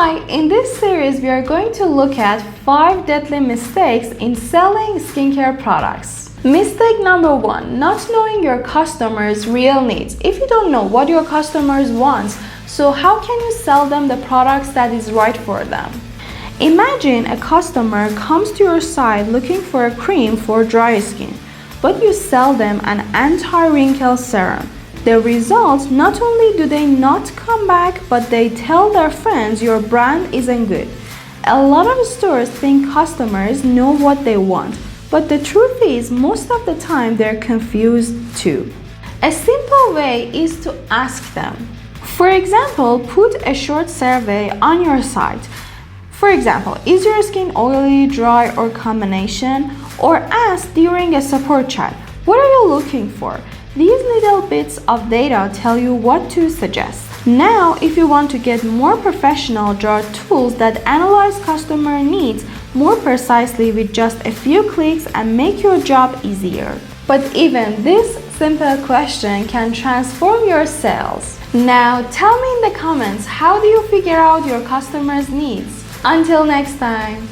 Hi, in this series we are going to look at 5 deadly mistakes in selling skincare products. Mistake number 1, not knowing your customers' real needs. If you don't know what your customers want, so how can you sell them the products that is right for them? Imagine a customer comes to your site looking for a cream for dry skin, but you sell them an anti-wrinkle serum. The result, not only do they not come back, but they tell their friends your brand isn't good. A lot of stores think customers know what they want, but the truth is most of the time they're confused too. A simple way is to ask them. For example, put a short survey on your site. For example, is your skin oily, dry, or combination? Or ask during a support chat, what are you looking for? These little bits of data tell you what to suggest. Now, if you want to get more professional, draw tools that analyze customer needs more precisely with just a few clicks and make your job easier. But even this simple question can transform your sales. Now, tell me in the comments, how do you figure out your customers' needs? Until next time.